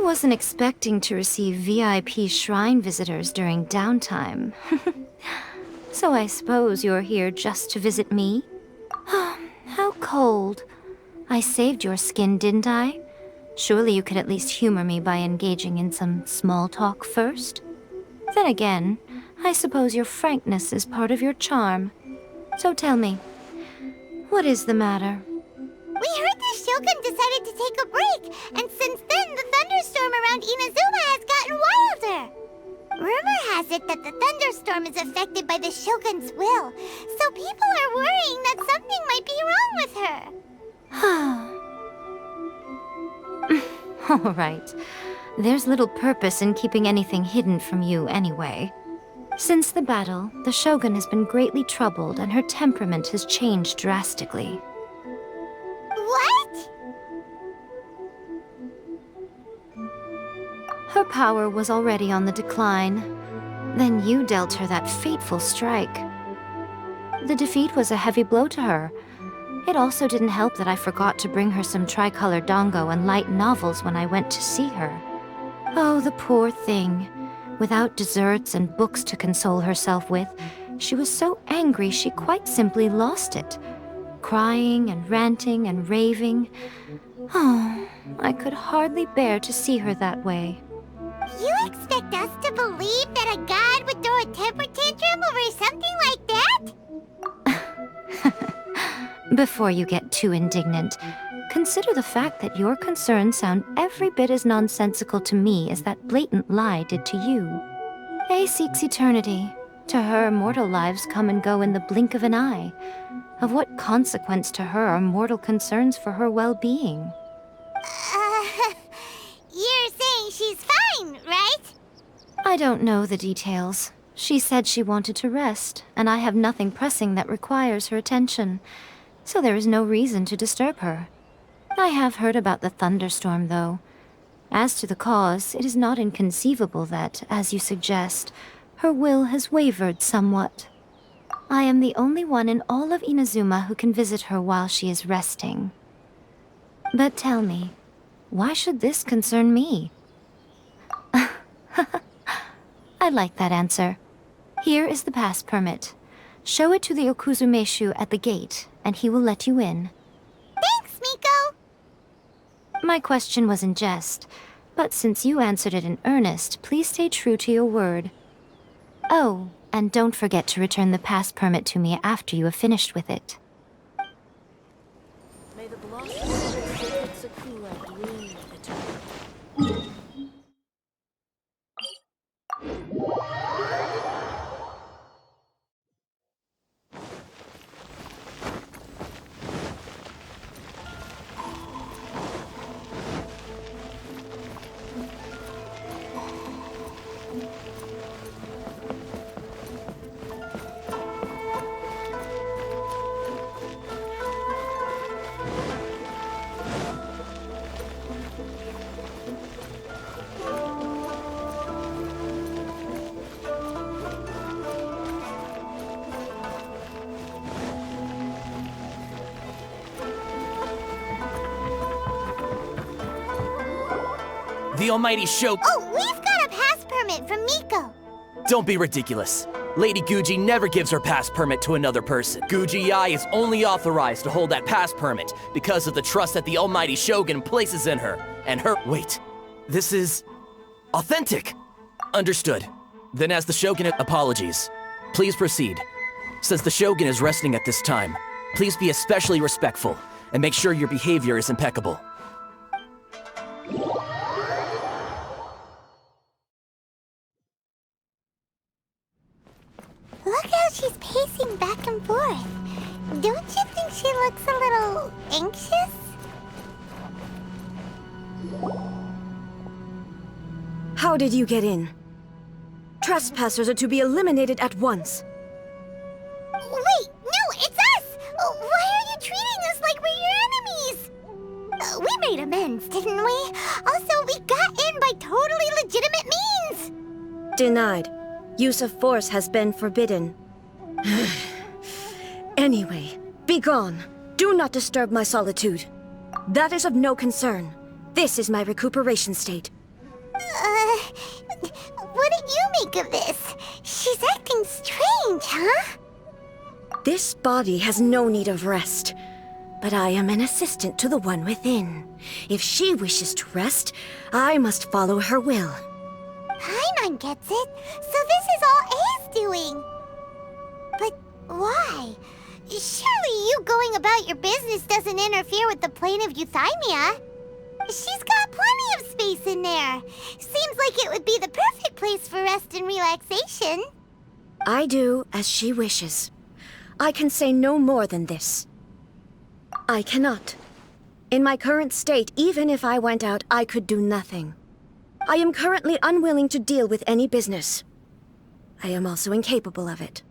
wasn't expecting to receive VIP shrine visitors during downtime. So I suppose you're here just to visit me? How cold. I saved your skin, didn't I? Surely you could at least humor me by engaging in some small talk first? Then again, I suppose your frankness is part of your charm. So tell me, what is the matter? We heard the Shougun decided to take a break, and since then the thunderstorm around Inazuma has gotten wilder. Rumor has it that the thunderstorm is affected by the Shogun's will, so people are worrying that something might be wrong with her. All right. There's little purpose in keeping anything hidden from you anyway. Since the battle, the Shogun has been greatly troubled and her temperament has changed drastically. What? Her power was already on the decline. Then you dealt her that fateful strike. The defeat was a heavy blow to her. It also didn't help that I forgot to bring her some tricolor dango and light novels when I went to see her. Oh, the poor thing. Without desserts and books to console herself with, she was so angry she quite simply lost it. Crying and ranting and raving. Oh, I could hardly bear to see her that way. You expect us to believe that a god would throw a temper tantrum over something like that? Before you get too indignant, consider the fact that your concerns sound every bit as nonsensical to me as that blatant lie did to you. A seeks eternity. To her, mortal lives come and go in the blink of an eye. Of what consequence to her are mortal concerns for her well-being? You're saying she's fine, right? I don't know the details. She said she wanted to rest, and I have nothing pressing that requires her attention, so there is no reason to disturb her. I have heard about the thunderstorm, though. As to the cause, it is not inconceivable that, as you suggest, her will has wavered somewhat. I am the only one in all of Inazuma who can visit her while she is resting. But tell me, why should this concern me? I like that answer. Here is the pass permit. Show it to the Okuzumeshu at the gate, and he will let you in. Thanks, Miko! My question was in jest, but since you answered it in earnest, please stay true to your word. Oh, and don't forget to return the pass permit to me after you have finished with it. May the blossoms of the sacred Sakura bloom eternally. The almighty Shougun. Oh, we've got a pass permit from Miko. Don't be ridiculous. Lady Guji never gives her pass permit to another person. Guji-ai is only authorized to hold that pass permit because of the trust that the almighty Shogun places in her. And her— Wait, this is authentic. Understood. Then as the Shogun— Apologies. Please proceed. Since the Shogun is resting at this time, please be especially respectful and make sure your behavior is impeccable. Look how she's pacing back and forth. Don't you think she looks a little anxious? How did you get in? Trespassers are to be eliminated at once. Wait, no, it's us! Why are you treating us like we're your enemies? We made amends, didn't we? Also, we got in by totally legitimate means! Denied. Use of force has been forbidden. Anyway, be gone. Do not disturb my solitude. That is of no concern. This is my recuperation state. What do you make of this? She's acting strange, huh? This body has no need of rest. But I am an assistant to the one within. If she wishes to rest, I must follow her will. Paimon gets it. So this is all A's doing. But why? Surely you going about your business doesn't interfere with the plane of Euthymia. She's got plenty of space in there. Seems like it would be the perfect place for rest and relaxation. I do as she wishes. I can say no more than this. I cannot. In my current state, even if I went out, I could do nothing. I am currently unwilling to deal with any business. I am also incapable of it.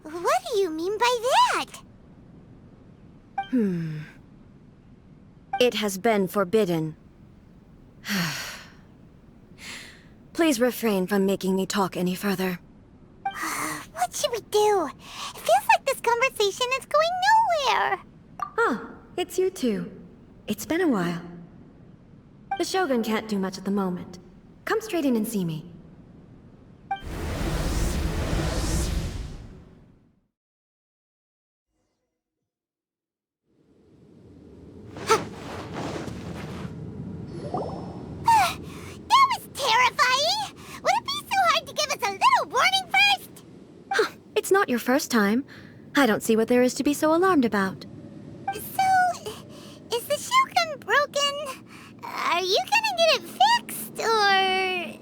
What do you mean by that? It has been forbidden. Please refrain from making me talk any further. What should we do? It feels like this conversation is going nowhere. Oh, it's you two. It's been a while. The Shogun can't do much at the moment. Come straight in and see me. That was terrifying! Would it be so hard to give us a little warning first? It's not your first time. I don't see what there is to be so alarmed about. So, is the Shougun broken? Are you gonna get it fixed, or...?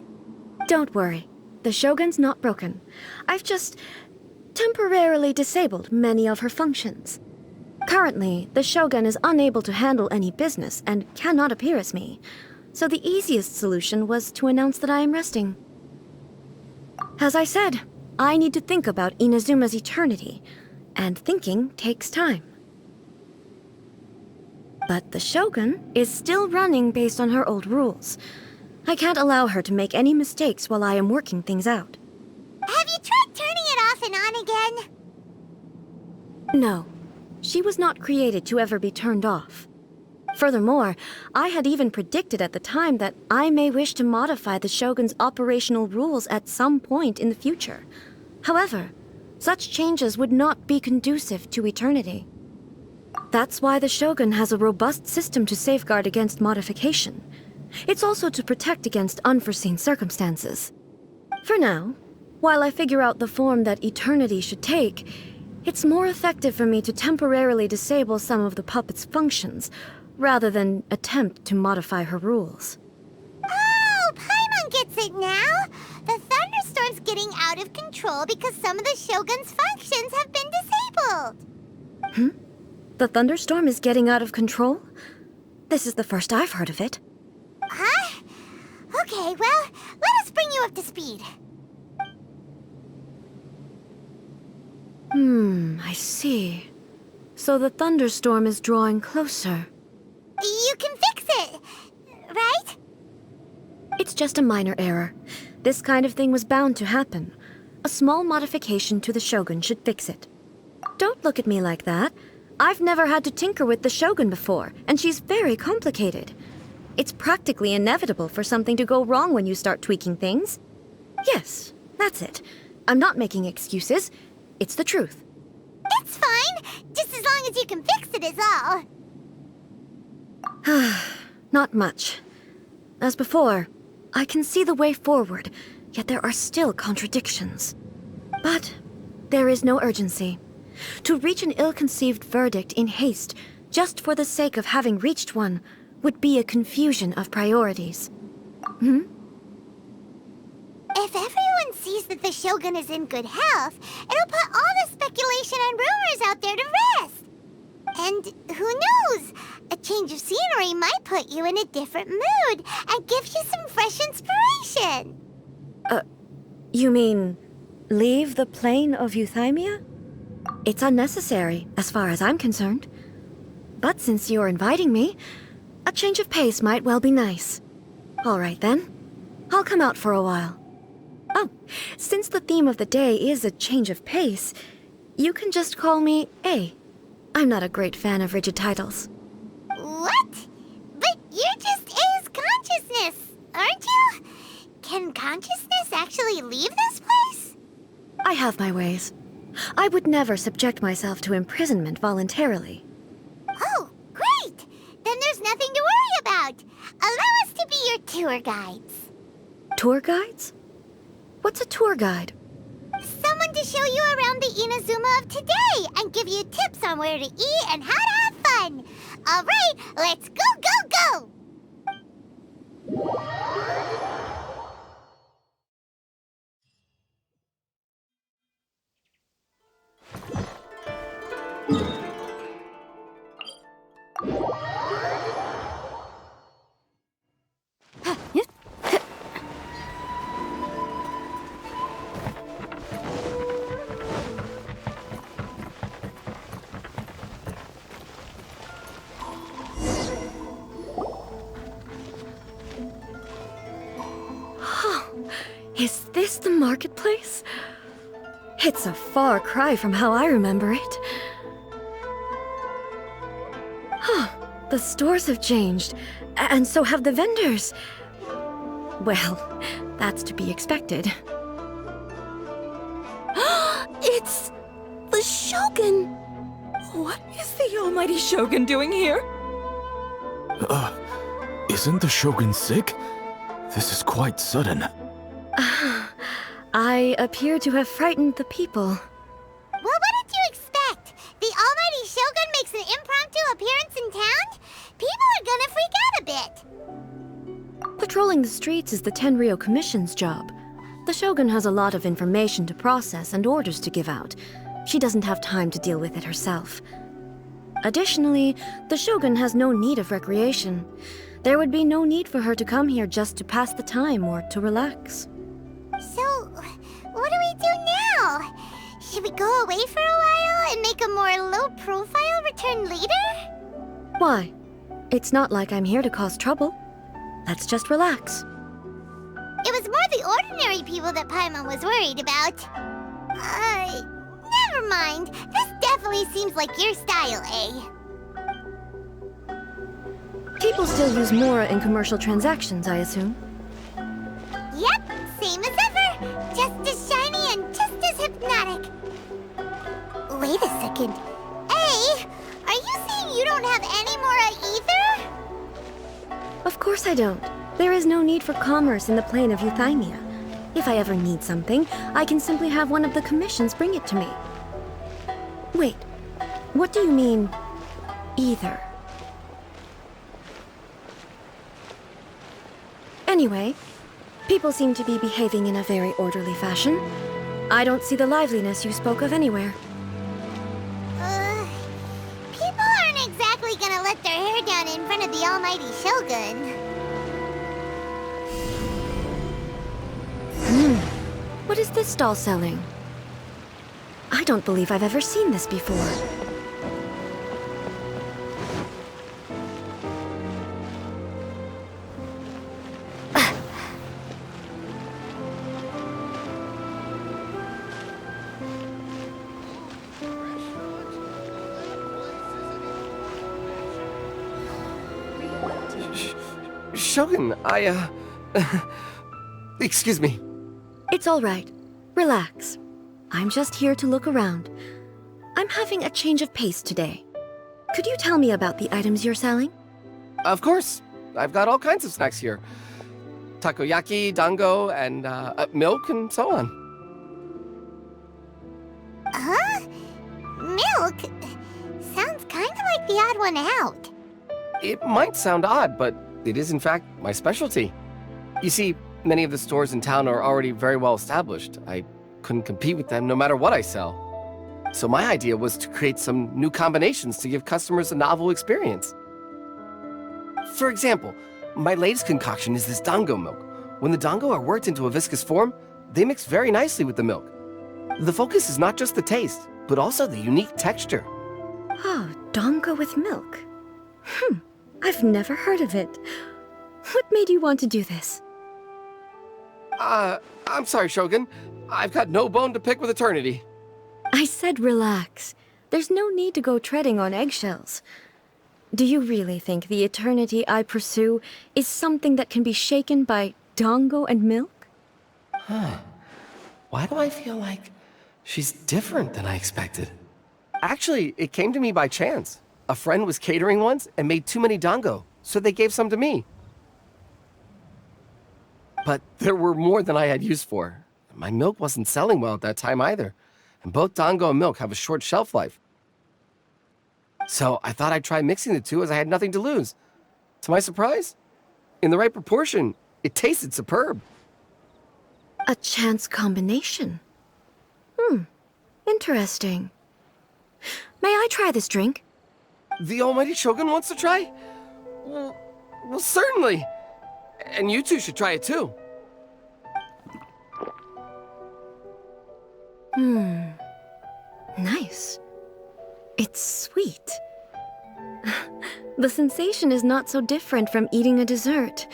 Don't worry. The Shogun's not broken. I've just temporarily disabled many of her functions. Currently, the Shogun is unable to handle any business and cannot appear as me. So the easiest solution was to announce that I am resting. As I said, I need to think about Inazuma's eternity, and thinking takes time. But the Shogun is still running based on her old rules. I can't allow her to make any mistakes while I am working things out. Have you tried turning it off and on again? No, she was not created to ever be turned off. Furthermore, I had even predicted at the time that I may wish to modify the Shogun's operational rules at some point in the future. However, such changes would not be conducive to eternity. That's why the Shogun has a robust system to safeguard against modification. It's also to protect against unforeseen circumstances. For now, while I figure out the form that eternity should take, it's more effective for me to temporarily disable some of the puppet's functions, rather than attempt to modify her rules. Oh, Paimon gets it now! The thunderstorm's getting out of control because some of the Shogun's functions have been disabled. The thunderstorm is getting out of control? This is the first I've heard of it. Huh? Okay, well, let us bring you up to speed. I see. So the thunderstorm is drawing closer. You can fix it, right? It's just a minor error. This kind of thing was bound to happen. A small modification to the Shogun should fix it. Don't look at me like that. I've never had to tinker with the Shogun before, and she's very complicated. It's practically inevitable for something to go wrong when you start tweaking things. Yes, that's it. I'm not making excuses. It's the truth. It's fine, just as long as you can fix it is all. Not much. As before, I can see the way forward, yet there are still contradictions. But there is no urgency. To reach an ill-conceived verdict in haste, just for the sake of having reached one, would be a confusion of priorities. If everyone sees that the Shogun is in good health, it'll put all the speculation and rumors out there to rest. And who knows? A change of scenery might put you in a different mood and give you some fresh inspiration. You mean, leave the plane of Euthymia? It's unnecessary, as far as I'm concerned. But since you're inviting me, a change of pace might well be nice. All right then, I'll come out for a while. Oh, since the theme of the day is a change of pace, you can just call me A. I'm not a great fan of rigid titles. What? But you're just A's consciousness. have my ways. I would never subject myself to imprisonment voluntarily. Oh, great! Then there's nothing to worry about. Allow us to be your tour guides. Tour guides? What's a tour guide? Someone to show you around the Inazuma of today and give you tips on where to eat and how to have fun. All right, let's go, go, go! Is this the marketplace? It's a far cry from how I remember it. Huh, the stores have changed, and so have the vendors. Well, that's to be expected. It's the Shogun! What is the almighty Shogun doing here? Isn't the Shogun sick? This is quite sudden. I appear to have frightened the people. Well, what did you expect? The almighty Shogun makes an impromptu appearance in town? People are gonna freak out a bit. Patrolling the streets is the Tenryou Commission's job. The Shogun has a lot of information to process and orders to give out. She doesn't have time to deal with it herself. Additionally, the Shogun has no need of recreation. There would be no need for her to come here just to pass the time or to relax. So, what do we do now? Should we go away for a while and make a more low-profile return later? Why? It's not like I'm here to cause trouble. Let's just relax. It was more the ordinary people that Paimon was worried about. Never mind. This definitely seems like your style, eh? People still use Mora in commercial transactions, I assume. Yep, same as ever. Just as shiny and just as hypnotic. Wait a second. Hey, are you saying you don't have any Mora either? Of course I don't. There is no need for commerce in the plane of Euthymia. If I ever need something, I can simply have one of the commissions bring it to me. Wait, what do you mean, either? Anyway, people seem to be behaving in a very orderly fashion. I don't see the liveliness you spoke of anywhere. People aren't exactly gonna let their hair down in front of the almighty Shogun. What is this stall selling? I don't believe I've ever seen this before. Shogun, excuse me. It's all right. Relax. I'm just here to look around. I'm having a change of pace today. Could you tell me about the items you're selling? Of course. I've got all kinds of snacks here. Takoyaki, dango, and milk, and so on. Huh? Milk? Sounds kind of like the odd one out. It might sound odd, but it is in fact my specialty. You see, many of the stores in town are already very well established. I couldn't compete with them no matter what I sell. So my idea was to create some new combinations to give customers a novel experience. For example, my latest concoction is this dango milk. When the dango are worked into a viscous form, they mix very nicely with the milk. The focus is not just the taste, but also the unique texture. Oh, dango with milk. I've never heard of it. What made you want to do this? I'm sorry, Shogun. I've got no bone to pick with eternity. I said relax. There's no need to go treading on eggshells. Do you really think the eternity I pursue is something that can be shaken by dango and milk? Why do I feel like She's different than I expected. Actually, it came to me by chance. A friend was catering once and made too many dango, so they gave some to me. But there were more than I had use for. My milk wasn't selling well at that time either, and both dango and milk have a short shelf life. So I thought I'd try mixing the two as I had nothing to lose. To my surprise, in the right proportion, it tasted superb. A chance combination. Interesting. May I try this drink? The almighty Shogun wants to try? Well, certainly. And you two should try it too. Nice. It's sweet. The sensation is not so different from eating a dessert.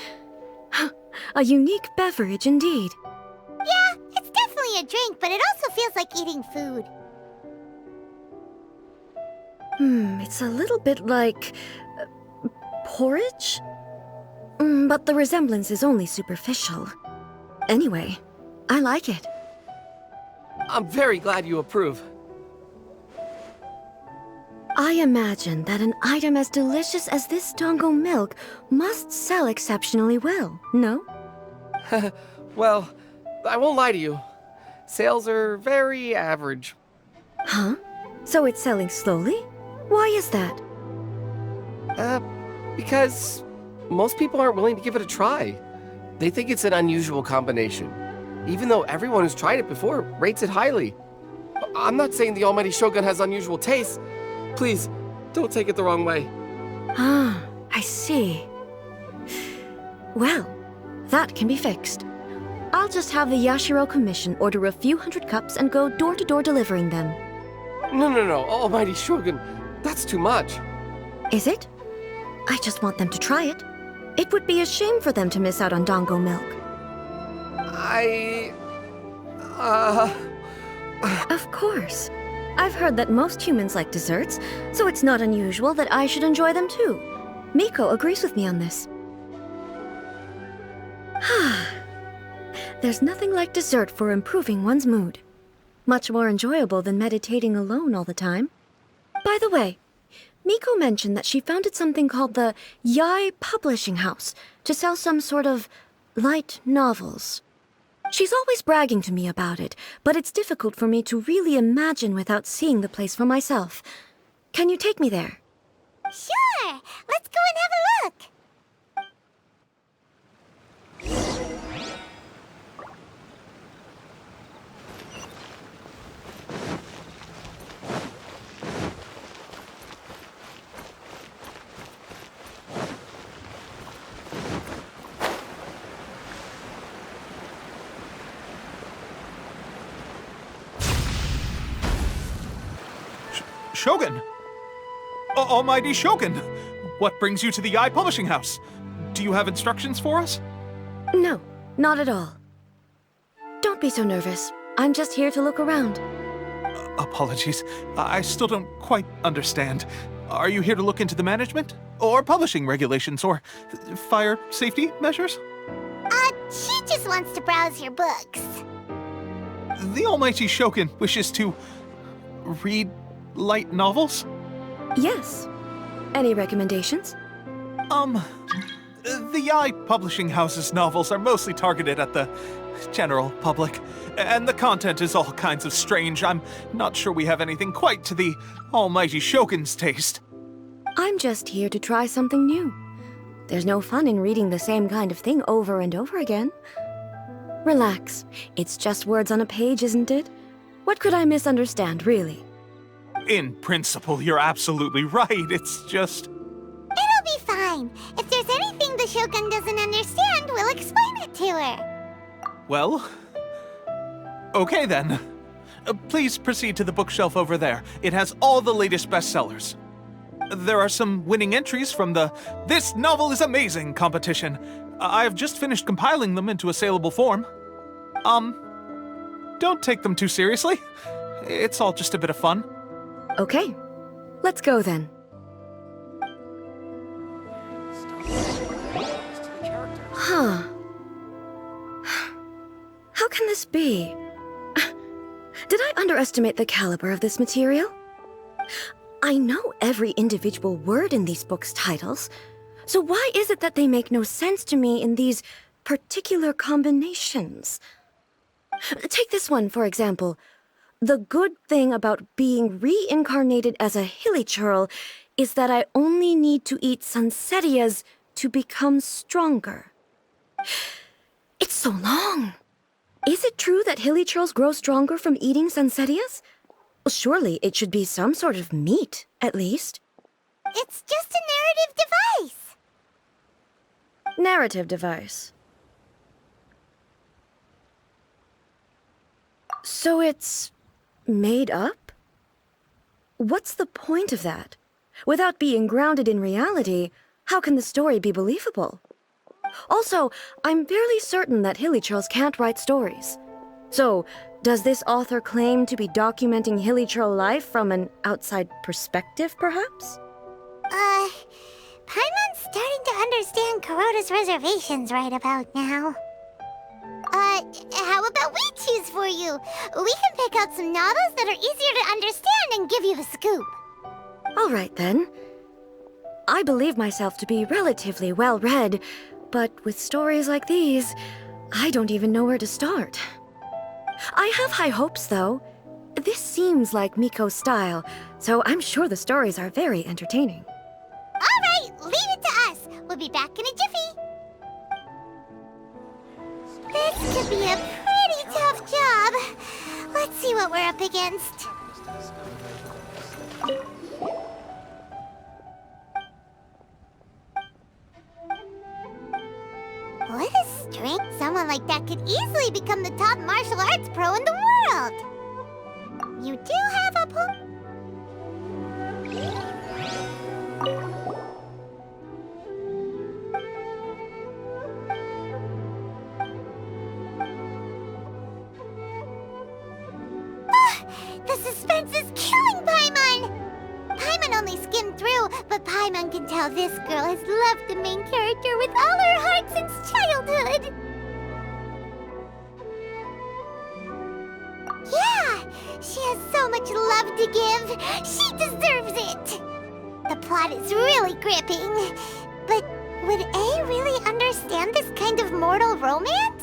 A unique beverage indeed. Yeah, it's definitely a drink, but it also feels like eating food. It's a little bit like porridge? But the resemblance is only superficial. Anyway, I like it. I'm very glad you approve. I imagine that an item as delicious as this dango milk must sell exceptionally well, no? Well, I won't lie to you. Sales are very average. Huh? So it's selling slowly? Why is that? Because most people aren't willing to give it a try. They think it's an unusual combination, even though everyone who's tried it before rates it highly. I'm not saying the almighty Shogun has unusual tastes. Please, don't take it the wrong way. Ah, I see. Well, that can be fixed. I'll just have the Yashiro Commission order a few hundred cups and go door-to-door delivering them. No, almighty Shogun, that's too much. Is it? I just want them to try it. It would be a shame for them to miss out on dango milk. Of course. I've heard that most humans like desserts, so it's not unusual that I should enjoy them too. Miko agrees with me on this. There's nothing like dessert for improving one's mood. Much more enjoyable than meditating alone all the time. By the way, Miko mentioned that she founded something called the GER Publishing House to sell some sort of light novels. She's always bragging to me about it, but it's difficult for me to really imagine without seeing the place for myself. Can you take me there? Sure! Let's go and have a look! Shogun! Almighty Shogun! What brings you to the GER Publishing House? Do you have instructions for us? No, not at all. Don't be so nervous. I'm just here to look around. Apologies. I still don't quite understand. Are you here to look into the management? Or publishing regulations? Or fire safety measures? She just wants to browse your books. The Almighty Shogun wishes to read light novels? Yes. Any recommendations? The GER Publishing House's novels are mostly targeted at the general public, and the content is all kinds of strange. I'm not sure we have anything quite to the Almighty Shogun's taste. I'm just here to try something new. There's no fun in reading the same kind of thing over and over again. Relax. It's just words on a page, isn't it? What could I misunderstand, really? In principle, you're absolutely right. It's just... It'll be fine. If there's anything the Shogun doesn't understand, we'll explain it to her. Well... okay then. Please proceed to the bookshelf over there. It has all the latest bestsellers. There are some winning entries from the This Novel is Amazing competition. I've just finished compiling them into a saleable form. Don't take them too seriously. It's all just a bit of fun. Okay, let's go then. Huh. How can this be? Did I underestimate the caliber of this material? I know every individual word in these books' titles, so why is it that they make no sense to me in these particular combinations? Take this one, for example. The good thing about being reincarnated as a hilly churl is that I only need to eat sunsetias to become stronger. It's so long. Is it true that hilly churls grow stronger from eating sunsetias? Well, surely it should be some sort of meat, at least. It's just a narrative device. Narrative device. So it's made up? What's the point of that? Without being grounded in reality, how can the story be believable? Also, I'm fairly certain that hilly churls can't write stories. So, does this author claim to be documenting hilly churl life from an outside perspective, perhaps? Paimon's starting to understand Kuroda's reservations right about now. How about we choose for you? We can pick out some novels that are easier to understand and give you the scoop. All right, then. I believe myself to be relatively well-read, but with stories like these, I don't even know where to start. I have high hopes, though. This seems like Miko's style, so I'm sure the stories are very entertaining. All right, leave it to us. We'll be back in a jiffy. This could be a pretty tough job. Let's see what we're up against. With a strength, someone like that could easily become the top martial arts pro in the world. You do have a point. The suspense is killing Paimon! Paimon only skimmed through, but Paimon can tell this girl has loved the main character with all her heart since childhood. Yeah, she has so much love to give. She deserves it. The plot is really gripping. But would A really understand this kind of mortal romance?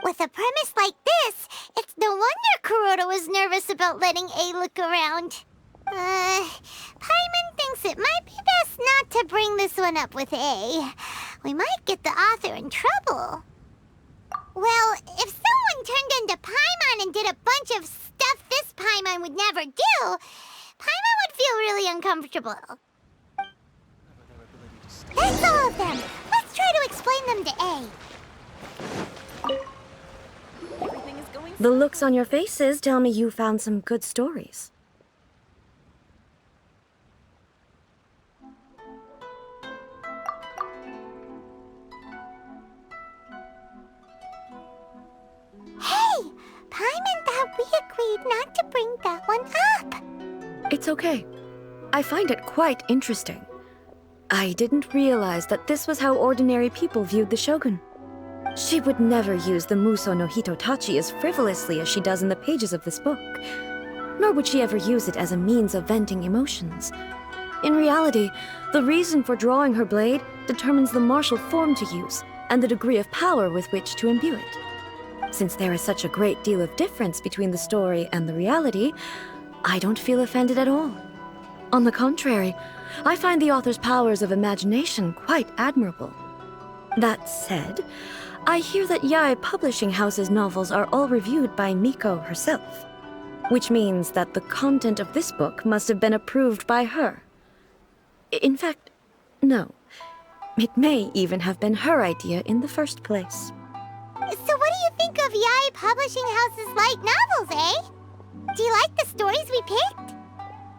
With a premise like this, it's no wonder Kuroda was nervous about letting A look around. Paimon thinks it might be best not to bring this one up with A. We might get the author in trouble. Well, if someone turned into Paimon and did a bunch of stuff this Paimon would never do, Paimon would feel really uncomfortable. That's all of them. Let's try to explain them to A. The looks on your faces tell me you found some good stories. Hey! Paimon thought we agreed not to bring that one up. It's okay. I find it quite interesting. I didn't realize that this was how ordinary people viewed the Shogun. She would never use the Muso no Hitotachi as frivolously as she does in the pages of this book. Nor would she ever use it as a means of venting emotions. In reality, the reason for drawing her blade determines the martial form to use and the degree of power with which to imbue it. Since there is such a great deal of difference between the story and the reality, I don't feel offended at all. On the contrary, I find the author's powers of imagination quite admirable. That said, I hear that Yae Publishing House's novels are all reviewed by Miko herself, which means that the content of this book must have been approved by her. In fact, no. It may even have been her idea in the first place. So what do you think of Yae Publishing House's light novels, eh? Do you like the stories we picked?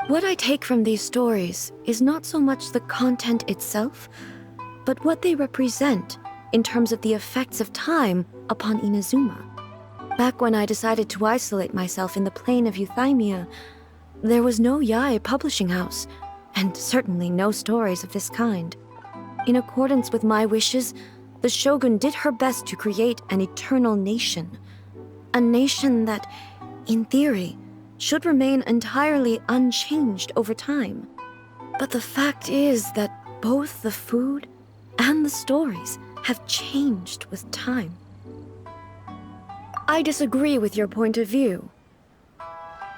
What I take from these stories is not so much the content itself, but what they represent in terms of the effects of time upon Inazuma. Back when I decided to isolate myself in the plain of Euthymia, there was no Yae publishing house, and certainly no stories of this kind. In accordance with my wishes, the Shogun did her best to create an eternal nation. A nation that, in theory, should remain entirely unchanged over time. But the fact is that both the food and the stories have changed with time. I disagree with your point of view.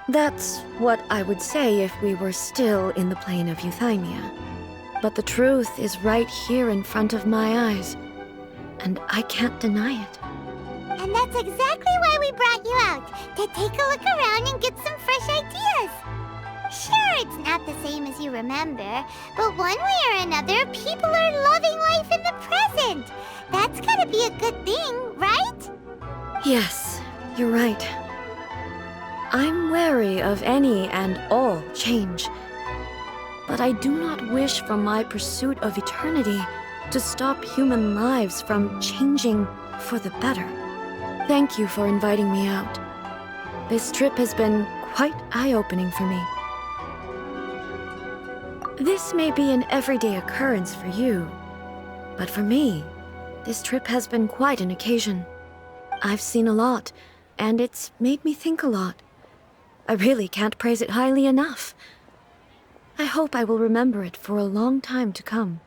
That's what I would say if we were still in the plain of Euthymia. But the truth is right here in front of my eyes, and I can't deny it. And that's exactly why we brought you out, to take a look around and get some fresh ideas. Sure, it's not the same as you remember, but one way or another, people are loving life in the present. That's gotta be a good thing, right? Yes, you're right. I'm wary of any and all change, but I do not wish for my pursuit of eternity to stop human lives from changing for the better. Thank you for inviting me out. This trip has been quite eye-opening for me. This may be an everyday occurrence for you, but for me, this trip has been quite an occasion. I've seen a lot, and it's made me think a lot. I really can't praise it highly enough. I hope I will remember it for a long time to come.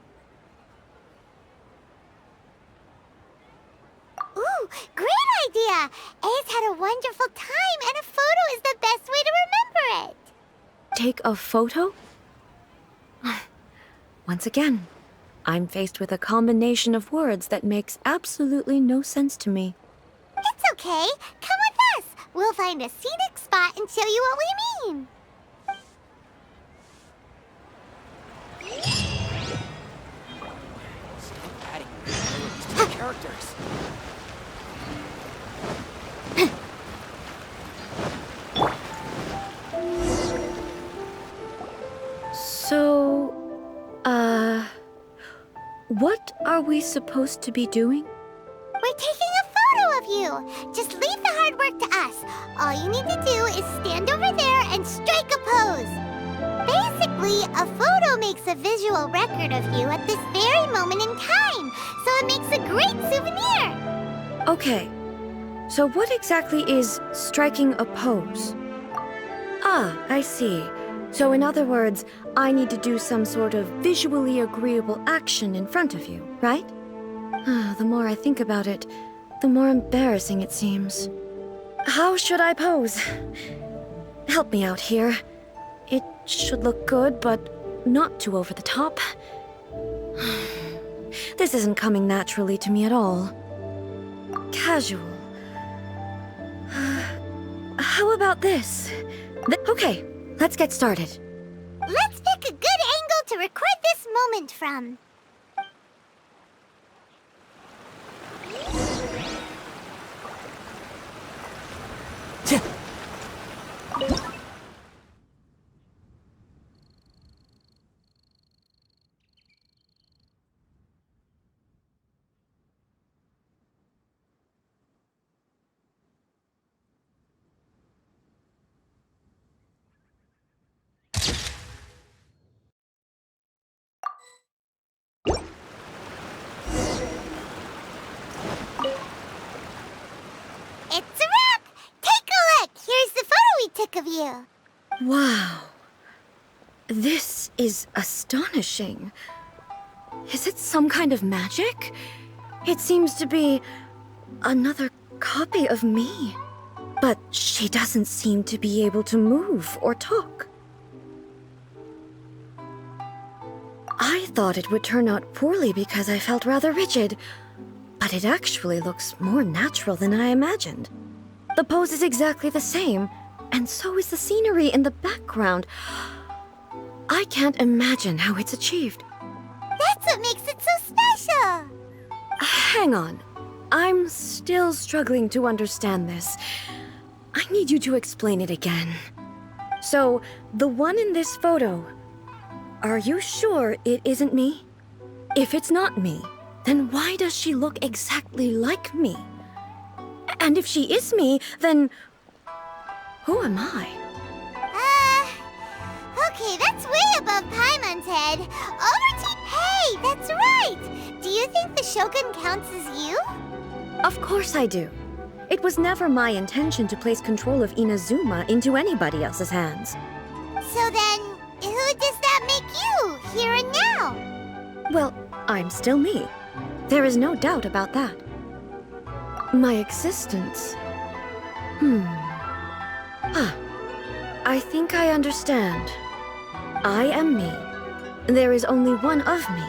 Ooh, great idea! Ace had a wonderful time, and a photo is the best way to remember it. Take a photo? Once again, I'm faced with a combination of words that makes absolutely no sense to me. It's okay. Come with us. We'll find a scenic spot and show you what we mean. Stop adding these two characters. So, what are we supposed to be doing? We're taking a photo of you. Just leave the hard work to us. All you need to do is stand over there and strike a pose. Basically, a photo makes a visual record of you at this very moment in time, so it makes a great souvenir. Okay, so what exactly is striking a pose? Ah, I see. So in other words, I need to do some sort of visually agreeable action in front of you, right? The more I think about it, the more embarrassing it seems. How should I pose? Help me out here. It should look good, but not too over the top. This isn't coming naturally to me at all. Casual. How about this? Okay, let's get started. Let's pick a good angle to record this moment from. It's a wrap! Take a look! Here's the photo we took of you. Wow. This is astonishing. Is it some kind of magic? It seems to be another copy of me. But she doesn't seem to be able to move or talk. I thought it would turn out poorly because I felt rather rigid, but it actually looks more natural than I imagined. The pose is exactly the same, and so is the scenery in the background. I can't imagine how it's achieved. That's what makes it so special. Hang on. I'm still struggling to understand this. I need you to explain it again. So, the one in this photo, are you sure it isn't me? If it's not me, then why does she look exactly like me? And if she is me, then who am I? Okay, that's way above Paimon's head. Over to... Hey, that's right! Do you think the Shogun counts as you? Of course I do. It was never my intention to place control of Inazuma into anybody else's hands. So then, who does that make you, here and now? Well, I'm still me. There is no doubt about that. My existence... I think I understand. I am me. There is only one of me,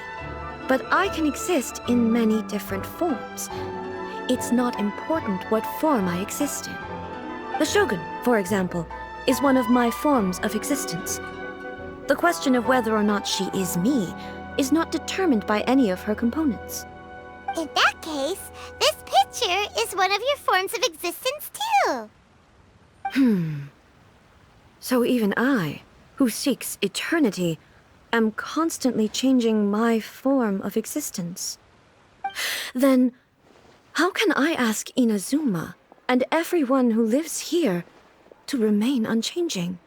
but I can exist in many different forms. It's not important what form I exist in. The Shogun, for example, is one of my forms of existence. The question of whether or not she is me is not determined by any of her components. In that case, this picture is one of your forms of existence too. So even I, who seeks eternity, am constantly changing my form of existence. Then, how can I ask Inazuma and everyone who lives here to remain unchanging?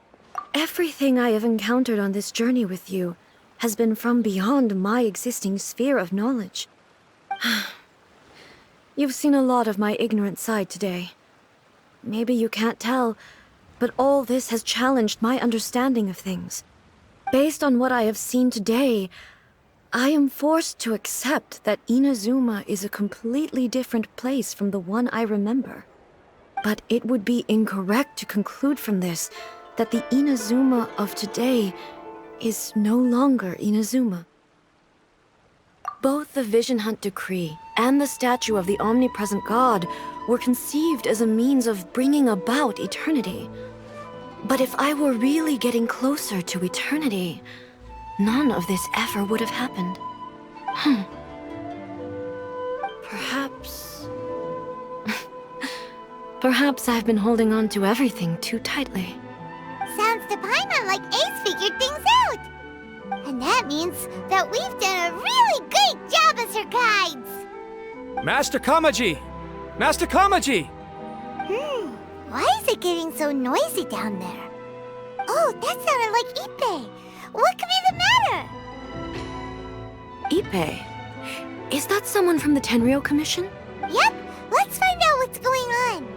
Everything I have encountered on this journey with you has been from beyond my existing sphere of knowledge. You've seen a lot of my ignorant side today. Maybe you can't tell, but all this has challenged my understanding of things. Based on what I have seen today, I am forced to accept that Inazuma is a completely different place from the one I remember. But it would be incorrect to conclude from this that the Inazuma of today is no longer Inazuma. Both the Vision Hunt Decree and the statue of the omnipresent God were conceived as a means of bringing about eternity. But if I were really getting closer to eternity, none of this ever would have happened. Perhaps... Perhaps I've been holding on to everything too tightly. Sounds to Paimon like Ace figured things out. And that means that we've done a really great job as her guides. Master Kamaji! Master Kamaji! Why is it getting so noisy down there? Oh, that sounded like Ippei. What could be the matter? Ippei? Is that someone from the Tenryou Commission? Yep, let's find out what's going on.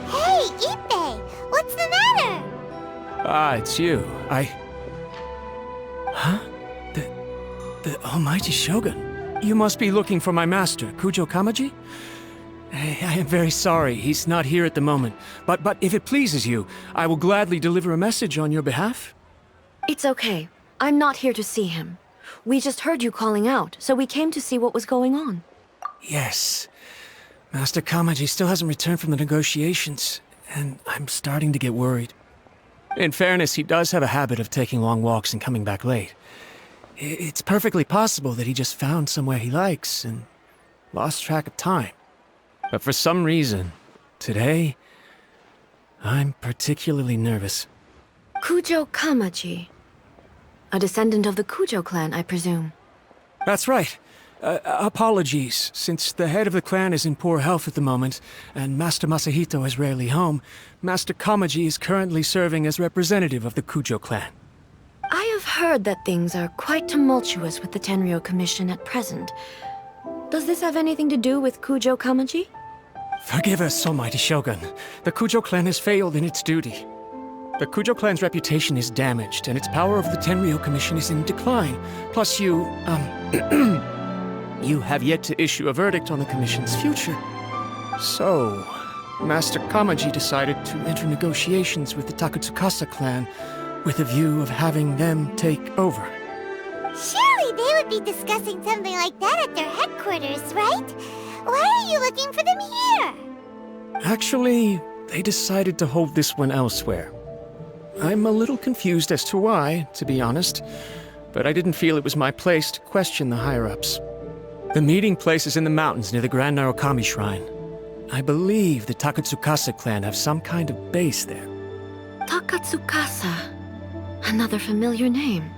Hey, Ippei, what's the matter? Ah, it's you. Huh? The Almighty Shogun. You must be looking for my master, Kujo Kamaji? I am very sorry, he's not here at the moment. But if it pleases you, I will gladly deliver a message on your behalf. It's okay. I'm not here to see him. We just heard you calling out, so we came to see what was going on. Yes. Master Kamaji still hasn't returned from the negotiations, and I'm starting to get worried. In fairness, he does have a habit of taking long walks and coming back late. It's perfectly possible that he just found somewhere he likes and lost track of time. But for some reason, today, I'm particularly nervous. Kujo Kamaji. A descendant of the Kujo clan, I presume. That's right. Apologies, since the head of the clan is in poor health at the moment, and Master Masahito is rarely home, Master Kamaji is currently serving as representative of the Kujo clan. I have heard that things are quite tumultuous with the Tenryou Commission at present. Does this have anything to do with Kujo Kamaji? Forgive us, Almighty Shogun. The Kujo clan has failed in its duty. The Kujo clan's reputation is damaged, and its power over the Tenryou Commission is in decline. Plus you have yet to issue a verdict on the Commission's future. So, Master Kamaji decided to enter negotiations with the Takatsukasa clan with a view of having them take over. Surely they would be discussing something like that at their headquarters, right? Why are you looking for them here? Actually, they decided to hold this one elsewhere. I'm a little confused as to why, to be honest. but I didn't feel it was my place to question the higher-ups. The meeting place is in the mountains near the Grand Narukami Shrine. I believe the Takatsukasa clan have some kind of base there. Takatsukasa. Another familiar name.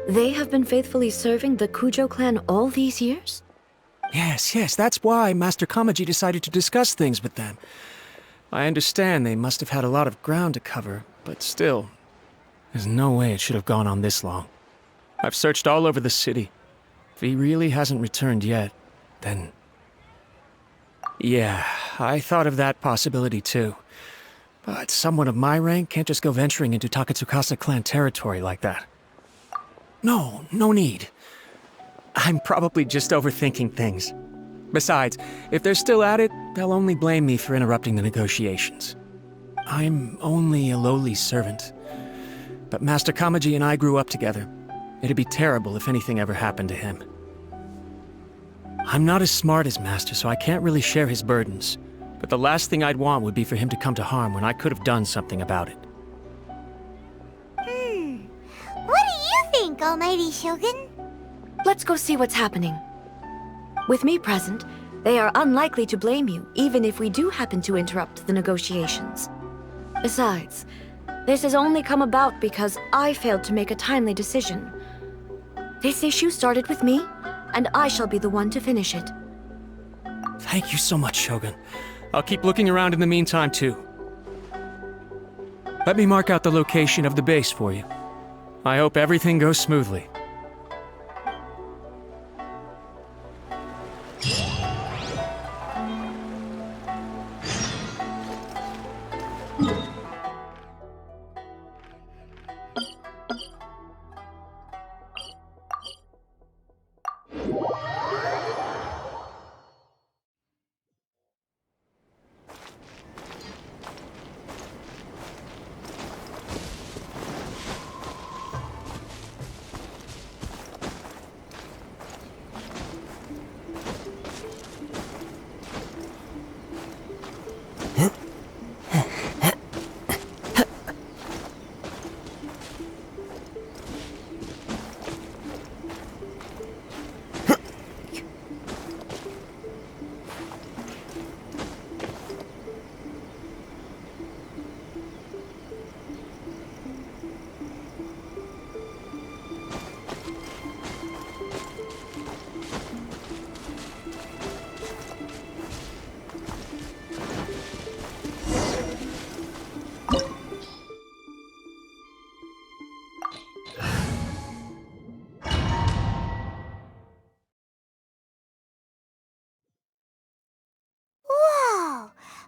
They have been faithfully serving the Kujo clan all these years? Yes, that's why Master Kamaji decided to discuss things with them. I understand they must have had a lot of ground to cover, but still, there's no way it should have gone on this long. I've searched all over the city. If he really hasn't returned yet, then... Yeah, I thought of that possibility too. But someone of my rank can't just go venturing into Takatsukasa clan territory like that. No need. I'm probably just overthinking things. Besides, if they're still at it, they'll only blame me for interrupting the negotiations. I'm only a lowly servant. But Master Kamaji and I grew up together. It'd be terrible if anything ever happened to him. I'm not as smart as Master, so I can't really share his burdens. But the last thing I'd want would be for him to come to harm when I could have done something about it. What do you think, Almighty Shogun? Let's go see what's happening. With me present, they are unlikely to blame you, even if we do happen to interrupt the negotiations. Besides, this has only come about because I failed to make a timely decision. This issue started with me, and I shall be the one to finish it. Thank you so much, Shogun. I'll keep looking around in the meantime, too. Let me mark out the location of the base for you. I hope everything goes smoothly.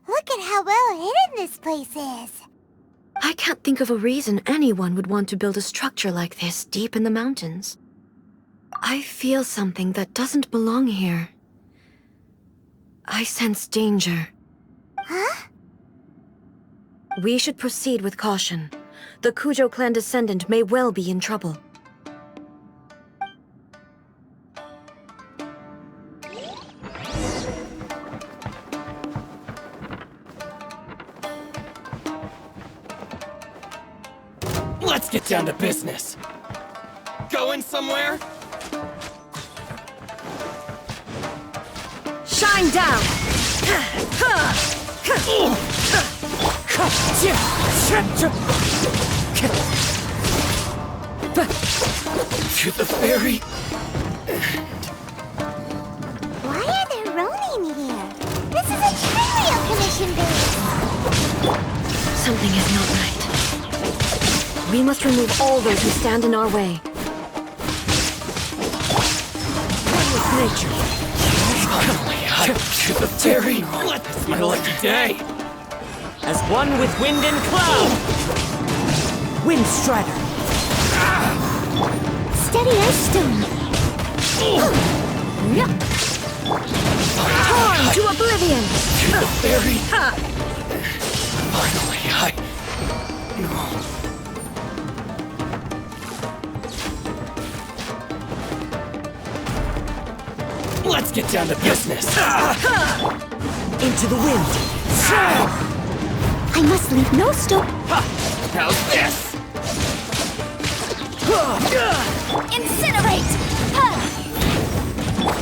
Look at how well hidden this place is. I can't think of a reason anyone would want to build a structure like this deep in the mountains. I feel something that doesn't belong here. I sense danger. Huh? We should proceed with caution. The Kujo clan descendant may well be in trouble. Let's get down to business. Going somewhere? Shine down! To the ferry. Why are there Ronin here? This is a Trilio Commission base. Something is not right. We must remove all those who stand in our way. One with nature. Finally, to the ferry. Let this be my lucky day. As one with wind and cloud. Wind Strider. Steady as stone. Torn to oblivion! To the ferry. Finally, Let's get down to business. Into the wind. I must leave no stone. How's this? Incinerate!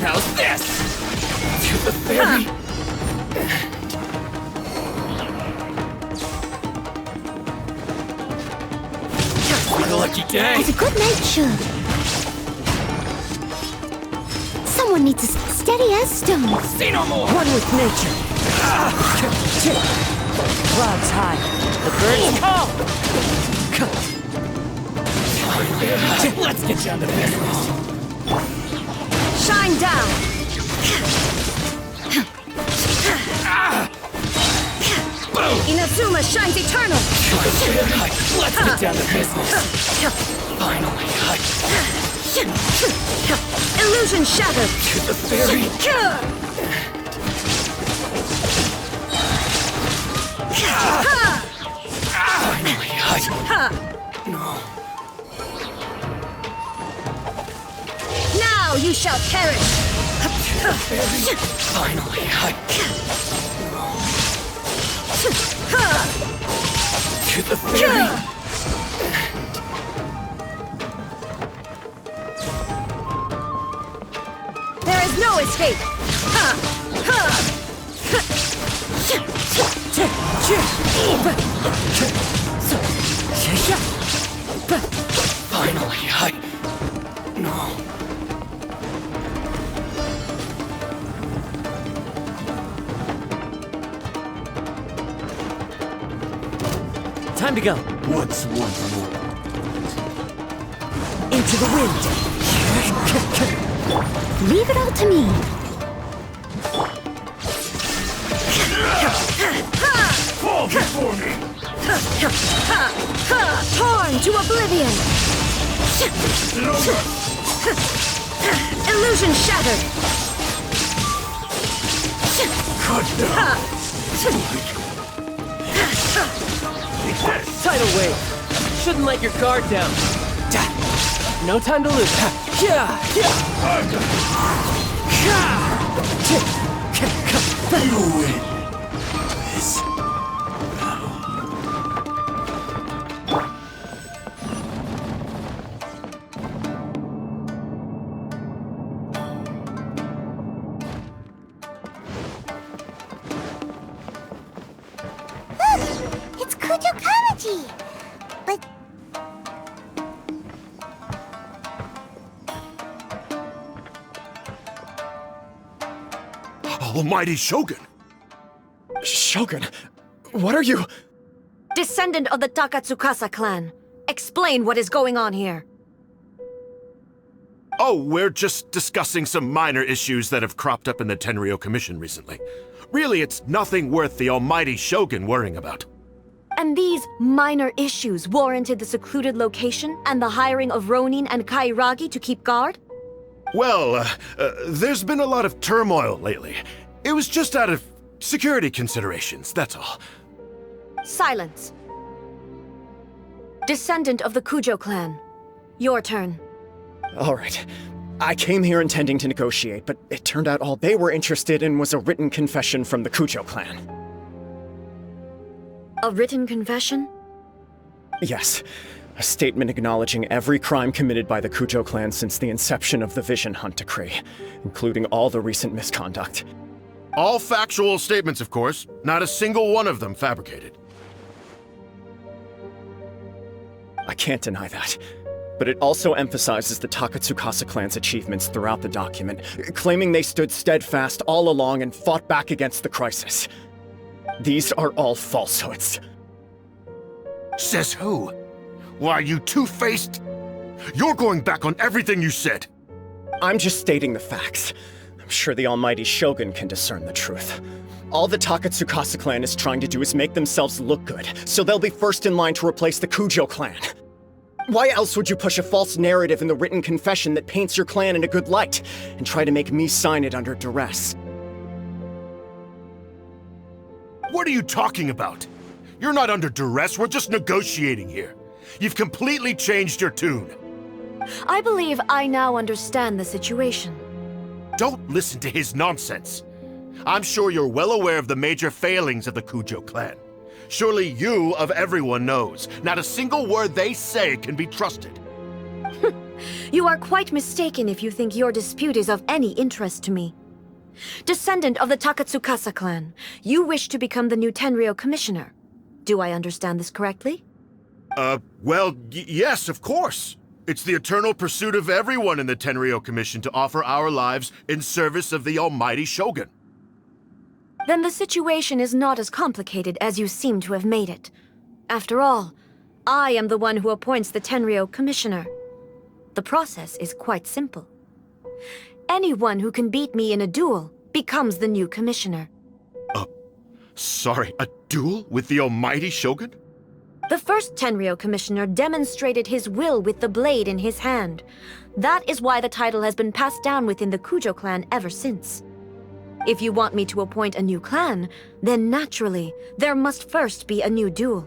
How's this? To the very... My lucky day. It's a good night, Shug. Someone needs as steady as stone. Say no more. One with nature. Clouds high. The birds call. Let's get down to business. Shine down! Inazuma shines eternal! Let's get down to business. Finally. Illusion shattered! To the very... No. Now you shall perish! Finally. To the very... There is no escape! Finally. No. Time to go. What's one more? Into the wind. Leave it all to me. Fall before me! Torn to oblivion! Illusion shattered! Cut down! Tidal wave. Shouldn't let your guard down. No time to lose. You win this battle. Look! It's Kujo Kamaji! But... Almighty Shogun! Shogun, what are you... Descendant of the Takatsukasa clan. Explain what is going on here. Oh, we're just discussing some minor issues that have cropped up in the Tenryo Commission recently. Really, it's nothing worth the almighty Shogun worrying about. And these minor issues warranted the secluded location and the hiring of Ronin and Kairagi to keep guard? Well, there's been a lot of turmoil lately. It was just out of security considerations, that's all. Silence. Descendant of the Kujo clan. Your turn. All right. I came here intending to negotiate, but it turned out all they were interested in was a written confession from the Kujo clan. A written confession? Yes. A statement acknowledging every crime committed by the Kujo clan since the inception of the Vision Hunt Decree, including all the recent misconduct. All factual statements, of course. Not a single one of them fabricated. I can't deny that. But it also emphasizes the Takatsukasa clan's achievements throughout the document, claiming they stood steadfast all along and fought back against the crisis. These are all falsehoods. Says who? Why, you two-faced? You're going back on everything you said. I'm just stating the facts. I'm sure the almighty Shogun can discern the truth. All the Takatsukasa clan is trying to do is make themselves look good, so they'll be first in line to replace the Kujo clan. Why else would you push a false narrative in the written confession that paints your clan in a good light, and try to make me sign it under duress? What are you talking about? You're not under duress, we're just negotiating here. You've completely changed your tune. I believe I now understand the situation. Don't listen to his nonsense. I'm sure you're well aware of the major failings of the Kujo clan. Surely you, of everyone, knows not a single word they say can be trusted. You are quite mistaken if you think your dispute is of any interest to me. Descendant of the Takatsukasa clan, you wish to become the new Tenryou commissioner. Do I understand this correctly? Well, yes, of course. It's the eternal pursuit of everyone in the Tenryou Commission to offer our lives in service of the almighty Shogun. Then the situation is not as complicated as you seem to have made it. After all, I am the one who appoints the Tenryou commissioner. The process is quite simple. Anyone who can beat me in a duel becomes the new commissioner. Sorry, a duel with the almighty Shogun? The first Tenryou commissioner demonstrated his will with the blade in his hand. That is why the title has been passed down within the Kujo clan ever since. If you want me to appoint a new clan, then naturally, there must first be a new duel.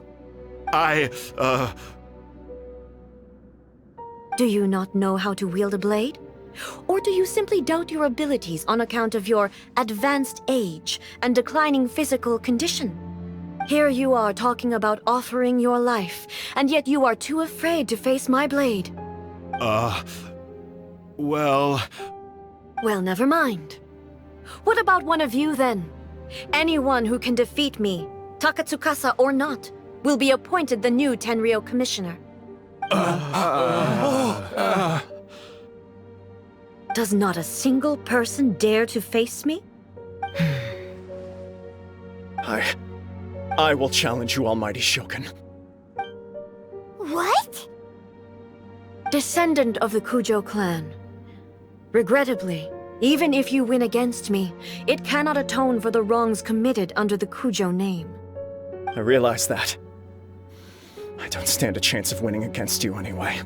Do you not know how to wield a blade? Or do you simply doubt your abilities on account of your advanced age and declining physical condition? Here you are talking about offering your life, and yet you are too afraid to face my blade. Well, never mind. What about one of you, then? Anyone who can defeat me, Takatsukasa or not, will be appointed the new Tenryou commissioner. Does not a single person dare to face me? I will challenge you, almighty Shogun. What? Descendant of the Kujo clan. Regrettably, even if you win against me, it cannot atone for the wrongs committed under the Kujo name. I realize that. I don't stand a chance of winning against you anyway.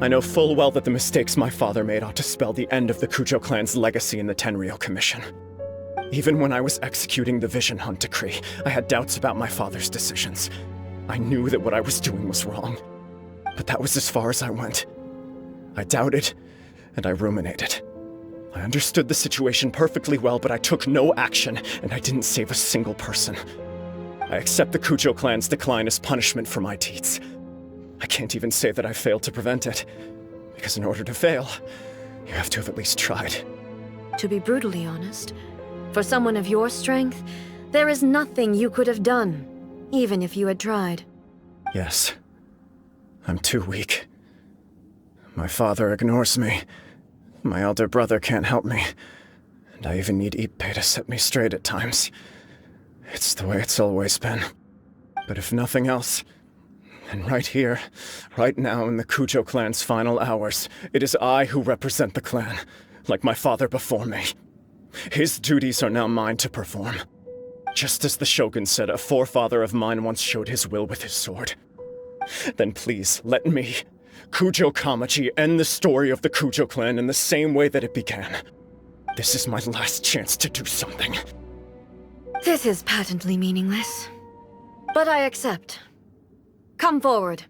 I know full well that the mistakes my father made ought to spell the end of the Kujo clan's legacy in the Tenryou Commission. Even when I was executing the Vision Hunt decree, I had doubts about my father's decisions. I knew that what I was doing was wrong. But that was as far as I went. I doubted, and I ruminated. I understood the situation perfectly well, but I took no action, and I didn't save a single person. I accept the Kujo clan's decline as punishment for my deeds. I can't even say that I failed to prevent it, because in order to fail, you have to have at least tried. To be brutally honest, for someone of your strength, there is nothing you could have done, even if you had tried. Yes. I'm too weak. My father ignores me. My elder brother can't help me. And I even need Ippei to set me straight at times. It's the way it's always been. But if nothing else, then right here, right now in the Kujo clan's final hours, it is I who represent the clan, like my father before me. His duties are now mine to perform. Just as the Shogun said, a forefather of mine once showed his will with his sword. Then please, let me, Kujo Kamaji, end the story of the Kujo clan in the same way that it began. This is my last chance to do something. This is patently meaningless. But I accept. Come forward.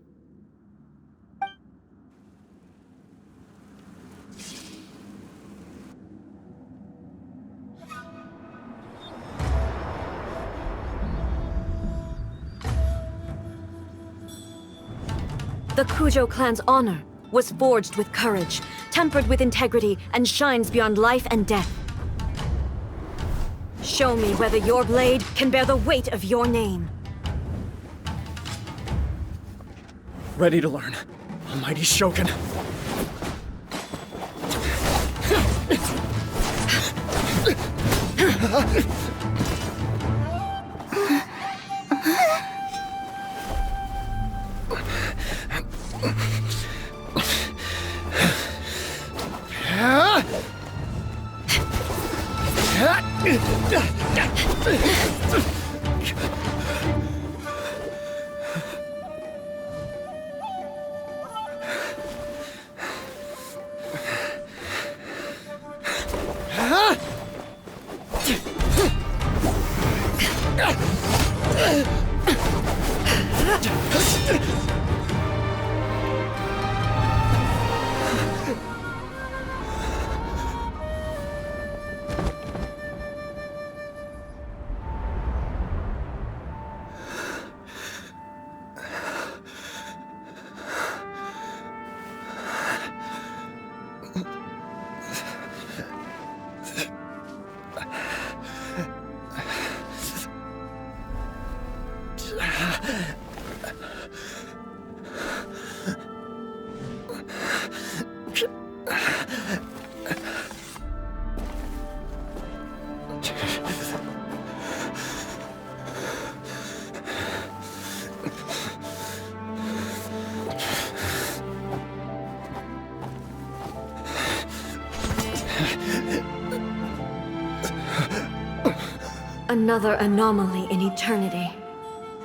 The Kujo clan's honor was forged with courage, tempered with integrity, and shines beyond life and death. Show me whether your blade can bear the weight of your name. Ready to learn. Almighty Shogun. Another anomaly in eternity.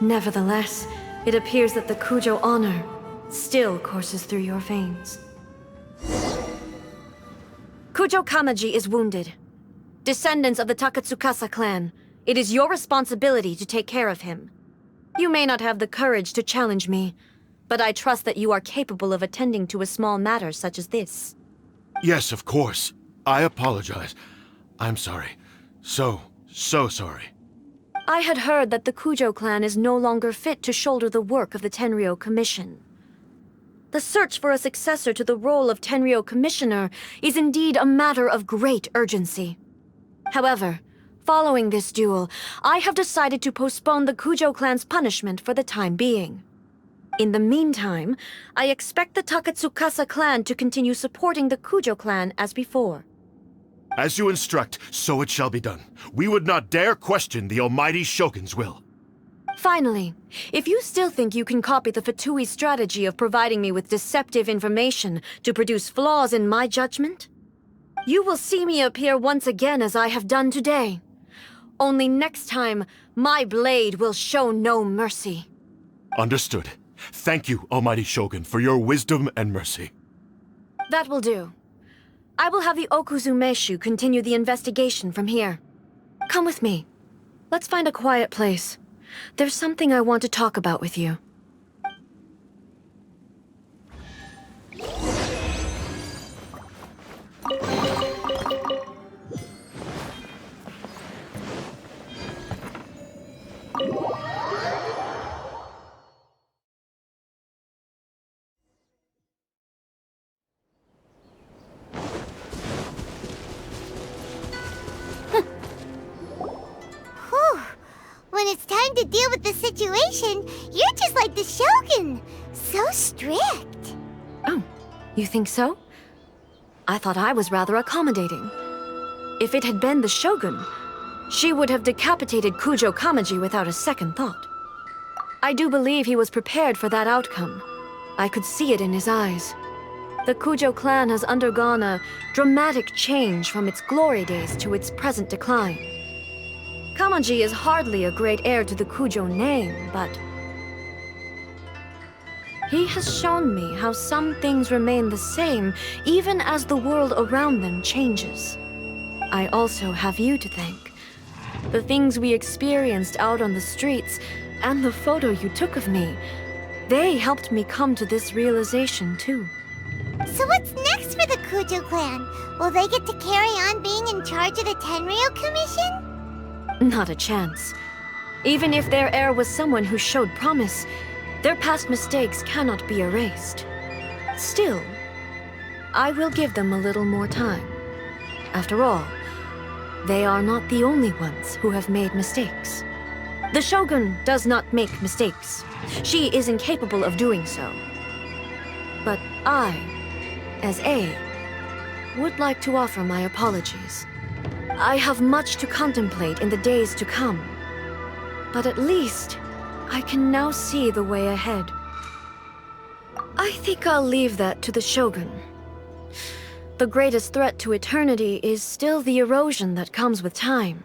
Nevertheless, it appears that the Kujo honor still courses through your veins. Kujo Kamaji is wounded. Descendants of the Takatsukasa clan, it is your responsibility to take care of him. You may not have the courage to challenge me, but I trust that you are capable of attending to a small matter such as this. Yes, of course. I apologize. I'm sorry. So sorry. I had heard that the Kujo clan is no longer fit to shoulder the work of the Tenryou Commission. The search for a successor to the role of Tenryou Commissioner is indeed a matter of great urgency. However, following this duel, I have decided to postpone the Kujo clan's punishment for the time being. In the meantime, I expect the Takatsukasa clan to continue supporting the Kujo clan as before. As you instruct, so it shall be done. We would not dare question the almighty Shogun's will. Finally, if you still think you can copy the Fatui strategy of providing me with deceptive information to produce flaws in my judgment, you will see me appear once again as I have done today. Only next time, my blade will show no mercy. Understood. Thank you, almighty Shogun, for your wisdom and mercy. That will do. I will have the Okuzumeshu continue the investigation from here. Come with me. Let's find a quiet place. There's something I want to talk about with you. When it's time to deal with the situation, you're just like the Shogun. So strict. Oh, you think so? I thought I was rather accommodating. If it had been the Shogun, she would have decapitated Kujo Kamaji without a second thought. I do believe he was prepared for that outcome. I could see it in his eyes. The Kujo clan has undergone a dramatic change from its glory days to its present decline. Kamaji is hardly a great heir to the Kujo name, but he has shown me how some things remain the same even as the world around them changes. I also have you to thank. The things we experienced out on the streets and the photo you took of me, they helped me come to this realization too. So what's next for the Kujo clan? Will they get to carry on being in charge of the Tenryou Commission? Not a chance. Even if their heir was someone who showed promise, their past mistakes cannot be erased. Still, I will give them a little more time. After all, they are not the only ones who have made mistakes. The Shogun does not make mistakes. She is incapable of doing so. But I, as A, would like to offer my apologies. I have much to contemplate in the days to come, but at least I can now see the way ahead. I think I'll leave that to the Shogun. The greatest threat to eternity is still the erosion that comes with time.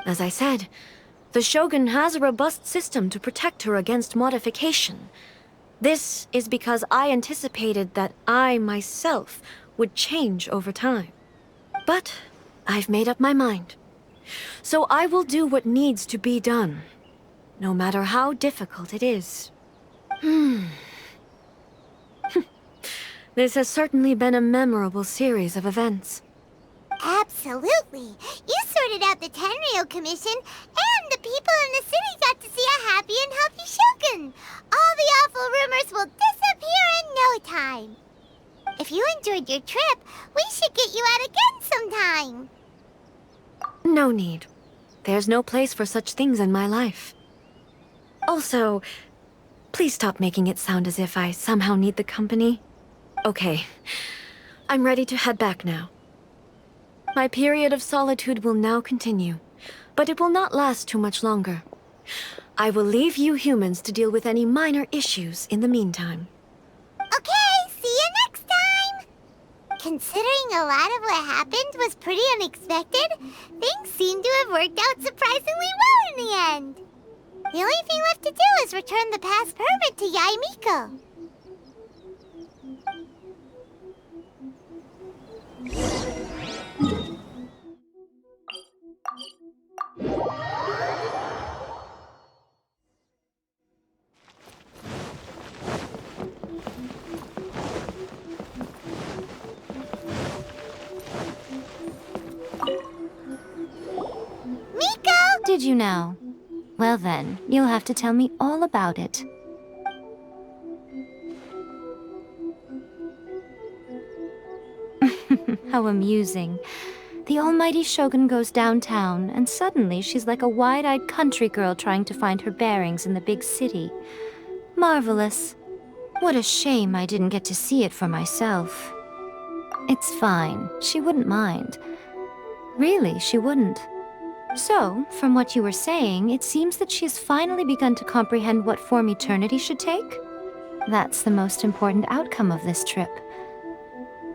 As I said, the Shogun has a robust system to protect her against modification. This is because I anticipated that I myself would change over time. But I've made up my mind. So I will do what needs to be done, no matter how difficult it is. This has certainly been a memorable series of events. Absolutely. You sorted out the Tenryou Commission, and the people in the city got to see a happy and healthy Shogun. All the awful rumors will disappear in no time. If you enjoyed your trip, we should get you out again sometime. No need. There's no place for such things in my life. Also, please stop making it sound as if I somehow need the company. Okay, I'm ready to head back now. My period of solitude will now continue, but it will not last too much longer. I will leave you humans to deal with any minor issues in the meantime. Okay, see you next time! Considering a lot of what happened was pretty unexpected, things seem to have worked out surprisingly well in the end. The only thing left to do is return the pass permit to Yae Miko. Did you know? Well then, you'll have to tell me all about it. How amusing. The almighty Shogun goes downtown, and suddenly she's like a wide-eyed country girl trying to find her bearings in the big city. Marvelous. What a shame I didn't get to see it for myself. It's fine. She wouldn't mind. Really, she wouldn't. So, from what you were saying, it seems that she has finally begun to comprehend what form eternity should take? That's the most important outcome of this trip.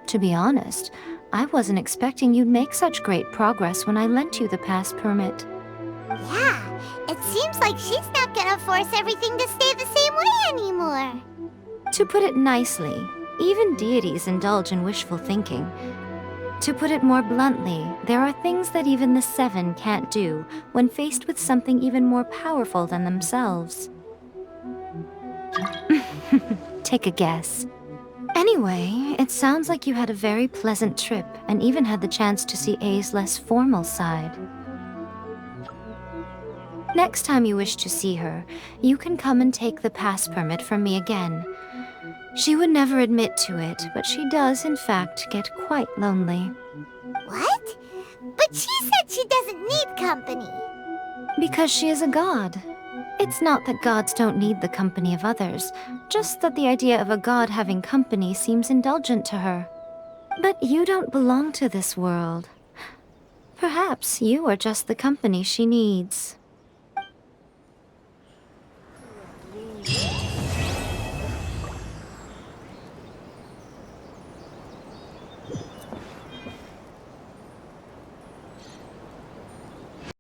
To be honest, I wasn't expecting you'd make such great progress when I lent you the pass permit. Yeah, it seems like she's not gonna force everything to stay the same way anymore. To put it nicely, even deities indulge in wishful thinking. To put it more bluntly, there are things that even the Seven can't do when faced with something even more powerful than themselves. Take a guess. Anyway, it sounds like you had a very pleasant trip and even had the chance to see A's less formal side. Next time you wish to see her, you can come and take the pass permit from me again. She would never admit to it, but she does, in fact, get quite lonely. What? But she said she doesn't need company. Because she is a god. It's not that gods don't need the company of others, just that the idea of a god having company seems indulgent to her. But you don't belong to this world. Perhaps you are just the company she needs.